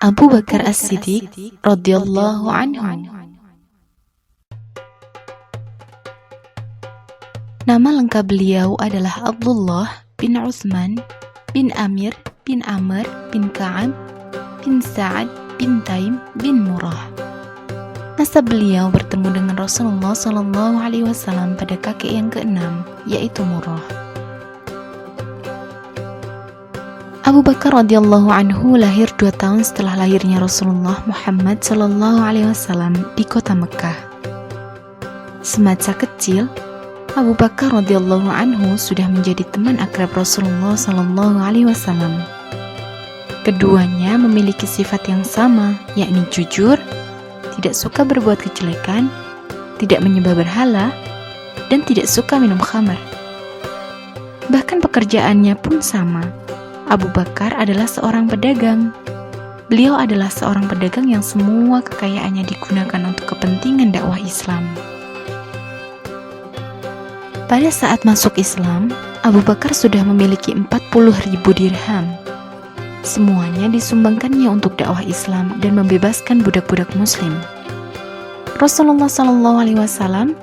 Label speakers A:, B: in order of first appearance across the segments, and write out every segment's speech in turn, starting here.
A: Abu Bakar As-Siddiq radhiyallahu anhu. Nama lengkap beliau adalah Abdullah bin Utsman bin Amir bin Amr bin Ka'ab bin Sa'ad bin Taim bin Murrah. Nasab beliau bertemu dengan Rasulullah SAW pada kakek yang keenam, yaitu Murrah. Abu Bakar radhiyallahu anhu lahir 2 tahun setelah lahirnya Rasulullah Muhammad SAW di kota Mekah. Semasa kecil, Abu Bakar radhiyallahu anhu sudah menjadi teman akrab Rasulullah SAW. Keduanya memiliki sifat yang sama, yakni jujur, tidak suka berbuat kejelekan, tidak menyembah berhala, dan tidak suka minum khamar. Bahkan pekerjaannya pun sama. Abu Bakar adalah seorang pedagang. Beliau adalah seorang pedagang yang semua kekayaannya digunakan untuk kepentingan dakwah Islam. Pada saat masuk Islam, Abu Bakar sudah memiliki 40.000 dirham. Semuanya disumbangkannya untuk dakwah Islam dan membebaskan budak-budak Muslim. Rasulullah SAW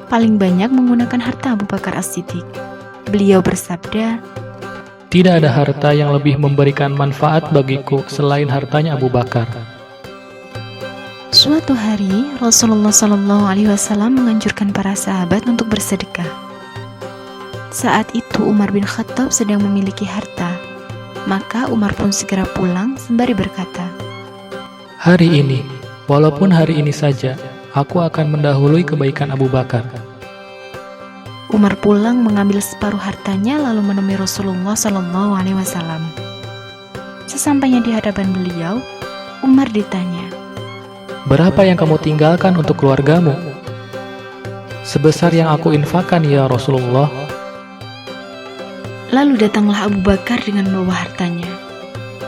A: paling banyak menggunakan harta Abu Bakar As-Siddiq. Beliau bersabda,
B: "Tidak ada harta yang lebih memberikan manfaat bagiku selain hartanya Abu Bakar."
A: Suatu hari, Rasulullah SAW menganjurkan para sahabat untuk bersedekah. Saat itu Umar bin Khattab sedang memiliki harta. Maka Umar pun segera pulang sembari berkata,
B: "Hari ini, walaupun hari ini saja, aku akan mendahului kebaikan Abu Bakar."
A: Umar pulang mengambil separuh hartanya lalu menemui Rasulullah SAW. Sesampainya di hadapan beliau, Umar ditanya,
B: "Berapa yang kamu tinggalkan untuk keluargamu?" "Sebesar yang aku infakkan ya Rasulullah."
A: Lalu datanglah Abu Bakar dengan membawa hartanya.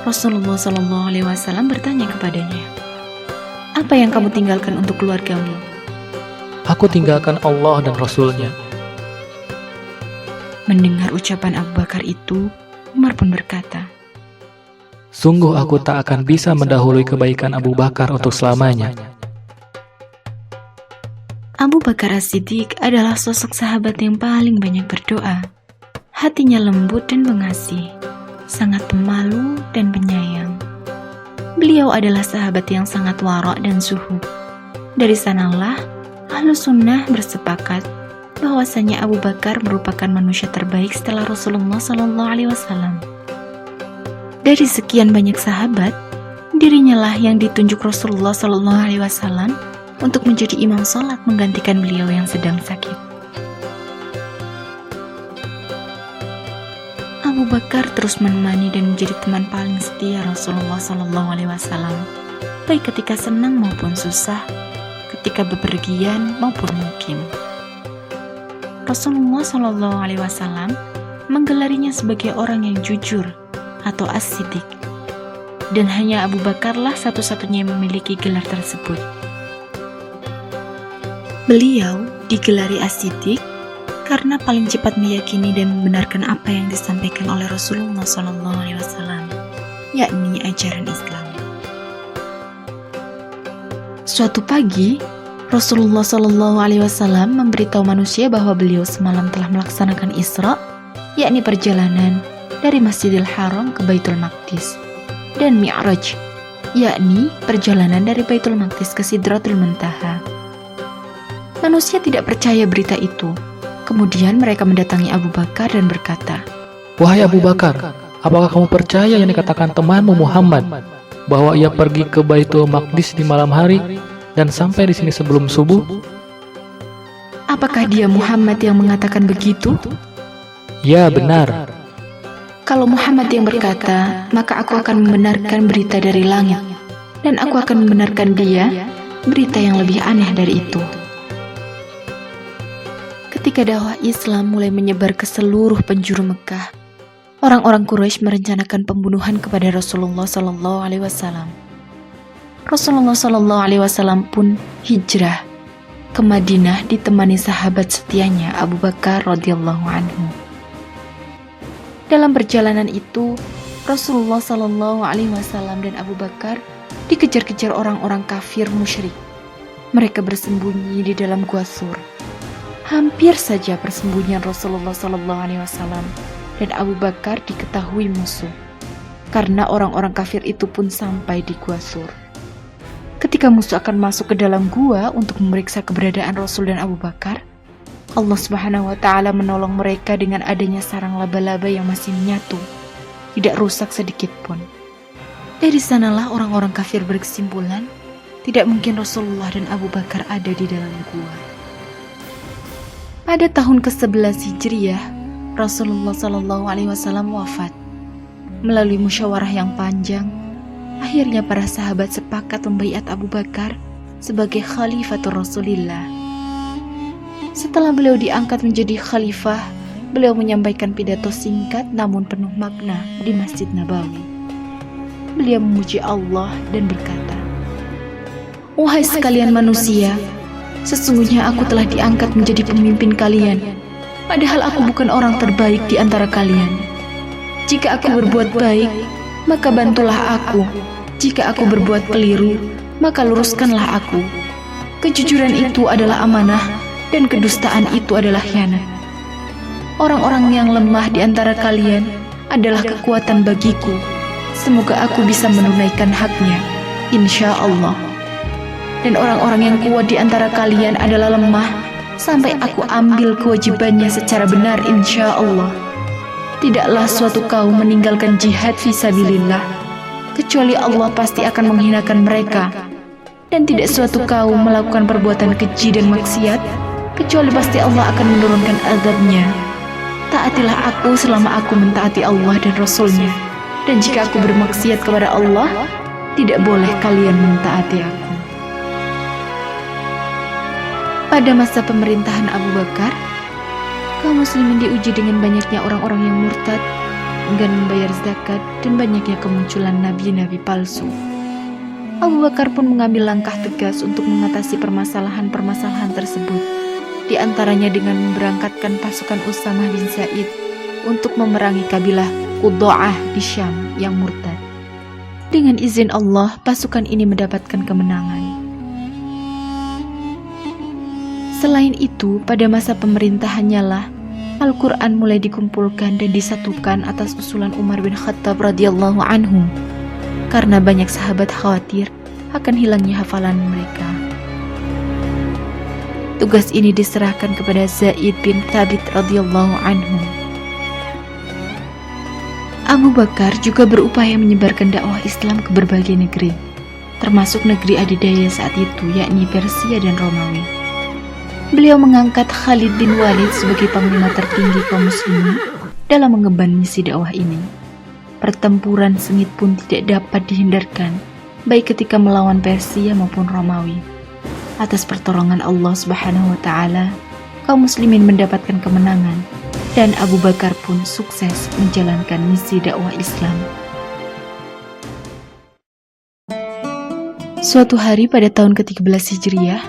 A: Rasulullah SAW bertanya kepadanya, "Apa yang kamu tinggalkan untuk keluargamu?"
B: "Aku tinggalkan Allah dan Rasulnya."
A: Mendengar ucapan Abu Bakar itu, Umar pun berkata,
B: "Sungguh aku tak akan bisa mendahului kebaikan Abu Bakar untuk selamanya."
A: Abu Bakar As-Siddiq adalah sosok sahabat yang paling banyak berdoa. Hatinya lembut dan pengasih, sangat pemalu dan penyayang. Beliau adalah sahabat yang sangat wara' dan zuhud. Dari sanalah Ahlus Sunnah bersepakat bahwasanya Abu Bakar merupakan manusia terbaik setelah Rasulullah SAW. Dari sekian banyak sahabat, dirinya lah yang ditunjuk Rasulullah SAW untuk menjadi imam sholat menggantikan beliau yang sedang sakit. Abu Bakar terus menemani dan menjadi teman paling setia Rasulullah SAW, baik ketika senang maupun susah, ketika bepergian maupun mukim. Rasulullah SAW menggelarinya sebagai orang yang jujur atau As-Siddiq, dan hanya Abu Bakarlah satu-satunya yang memiliki gelar tersebut. Beliau digelari As-Siddiq karena paling cepat meyakini dan membenarkan apa yang disampaikan oleh Rasulullah SAW, yakni ajaran Islam. Suatu pagi, Rasulullah SAW memberitahu manusia bahwa beliau semalam telah melaksanakan Isra, yakni perjalanan dari Masjidil Haram ke Baitul Maqdis, dan Mi'raj, yakni perjalanan dari Baitul Maqdis ke Sidratul Muntaha. Manusia tidak percaya berita itu. Kemudian mereka mendatangi Abu Bakar dan berkata,
B: "Wahai Abu Bakar, apakah kamu percaya yang dikatakan temanmu Muhammad, bahwa ia pergi ke Baitul Maqdis di malam hari dan sampai di sini sebelum subuh?"
A: "Apakah dia Muhammad yang mengatakan begitu?"
B: "Ya, benar."
A: "Kalau Muhammad yang berkata, maka aku akan membenarkan berita dari langit, dan aku akan membenarkan dia berita yang lebih aneh dari itu." Ketika dakwah Islam mulai menyebar ke seluruh penjuru Mekah, orang-orang Quraisy merencanakan pembunuhan kepada Rasulullah SAW. Rasulullah SAW pun hijrah ke Madinah ditemani sahabat setianya Abu Bakar radhiyallahu anhu. Dalam perjalanan itu, Rasulullah Shallallahu Alaihi Wasallam dan Abu Bakar dikejar-kejar orang-orang kafir musyrik. Mereka bersembunyi di dalam gua Sur. Hampir saja persembunyian Rasulullah Shallallahu Alaihi Wasallam dan Abu Bakar diketahui musuh, karena orang-orang kafir itu pun sampai di gua Sur. Ketika musuh akan masuk ke dalam gua untuk memeriksa keberadaan Rasul dan Abu Bakar, Allah Subhanahu wa Ta'ala menolong mereka dengan adanya sarang laba-laba yang masih menyatu, tidak rusak sedikit pun. Dari sanalah orang-orang kafir berkesimpulan, tidak mungkin Rasulullah dan Abu Bakar ada di dalam gua. Pada tahun ke-11 Hijriah, Rasulullah Shallallahu Alaihi Wasallam wafat. Melalui musyawarah yang panjang, akhirnya para sahabat sepakat membaiat Abu Bakar sebagai Khalifatul Rasulillah. Setelah beliau diangkat menjadi khalifah, beliau menyampaikan pidato singkat namun penuh makna di Masjid Nabawi. Beliau memuji Allah dan berkata, "Wahai sekalian manusia, sesungguhnya aku telah diangkat menjadi pemimpin kalian, padahal aku bukan orang terbaik di antara kalian. Jika aku berbuat baik, maka bantulah aku. Jika aku berbuat keliru, maka luruskanlah aku. Kejujuran itu adalah amanah, dan kedustaan itu adalah khianat. Orang-orang yang lemah di antara kalian adalah kekuatan bagiku. Semoga aku bisa menunaikan haknya, insya Allah. Dan orang-orang yang kuat di antara kalian adalah lemah, sampai aku ambil kewajibannya secara benar, insya Allah. Tidaklah suatu kaum meninggalkan jihad fisabilillah, kecuali Allah pasti akan menghinakan mereka. Dan tidak suatu kaum melakukan perbuatan keji dan maksiat, kecuali pasti Allah akan menurunkan azabnya. Taatilah aku selama aku mentaati Allah dan Rasulnya. Dan jika aku bermaksiat kepada Allah, tidak boleh kalian mentaati aku." Pada masa pemerintahan Abu Bakar, kaum muslimin diuji dengan banyaknya orang-orang yang murtad, enggan membayar zakat, dan banyaknya kemunculan nabi-nabi palsu. Abu Bakar pun mengambil langkah tegas untuk mengatasi permasalahan-permasalahan tersebut, di antaranya dengan memberangkatkan pasukan Usamah bin Zaid untuk memerangi kabilah Qudda'ah di Syam yang murtad. Dengan izin Allah, pasukan ini mendapatkan kemenangan. Selain itu, pada masa pemerintahannya lah Al-Quran mulai dikumpulkan dan disatukan atas usulan Umar bin Khattab radhiyallahu anhu, karena banyak sahabat khawatir akan hilangnya hafalan mereka. Tugas ini diserahkan kepada Zaid bin Thabit radhiyallahu anhu. Abu Bakar juga berupaya menyebarkan dakwah Islam ke berbagai negeri, termasuk negeri adidaya saat itu, yakni Persia dan Romawi. Beliau mengangkat Khalid bin Walid sebagai panglima tertinggi kaum muslimin dalam mengemban misi dakwah ini. Pertempuran sengit pun tidak dapat dihindarkan, baik ketika melawan Persia maupun Romawi. Atas pertolongan Allah Subhanahu wa Ta'ala, kaum muslimin mendapatkan kemenangan, dan Abu Bakar pun sukses menjalankan misi dakwah Islam. Suatu hari pada tahun ke-13 Hijriah,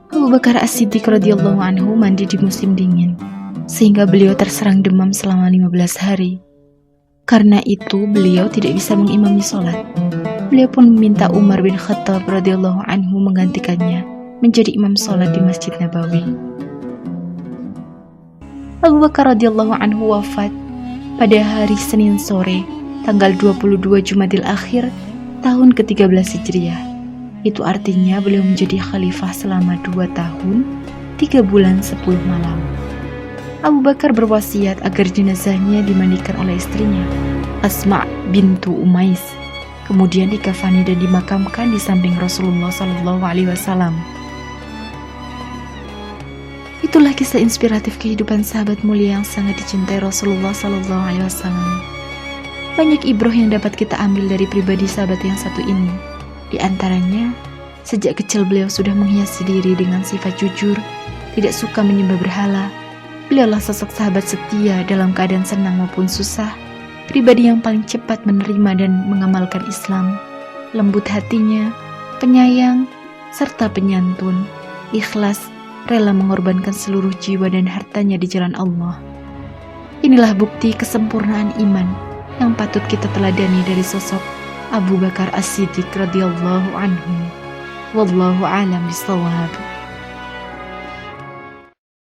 A: Abu Bakar As-Siddiq radhiyallahu anhu mandi di musim dingin, sehingga beliau terserang demam selama 15 hari. Karena itu beliau tidak bisa mengimami sholat. Beliau pun meminta Umar bin Khattab radhiyallahu anhu menggantikannya menjadi imam sholat di Masjid Nabawi. Abu Bakar radhiyallahu anhu wafat pada hari Senin sore, tanggal 22 Jumadil Akhir, tahun ke-13 Hijriah. Itu artinya beliau menjadi khalifah selama 2 tahun, 3 bulan 10 malam. Abu Bakar berwasiat agar jenazahnya dimandikan oleh istrinya, Asma' bintu Umais, kemudian dikafani dan dimakamkan di samping Rasulullah SAW. Itulah kisah inspiratif kehidupan sahabat mulia yang sangat dicintai Rasulullah SAW. Banyak ibroh yang dapat kita ambil dari pribadi sahabat yang satu ini. Di antaranya, sejak kecil beliau sudah menghiasi diri dengan sifat jujur, tidak suka menyembah berhala. Beliaulah sosok sahabat setia dalam keadaan senang maupun susah, pribadi yang paling cepat menerima dan mengamalkan Islam, lembut hatinya, penyayang, serta penyantun, ikhlas, rela mengorbankan seluruh jiwa dan hartanya di jalan Allah. Inilah bukti kesempurnaan iman yang patut kita teladani dari sosok Abu Bakar As-Siddiq radhiyallahu anhu. Wallahu a'lam bishawab.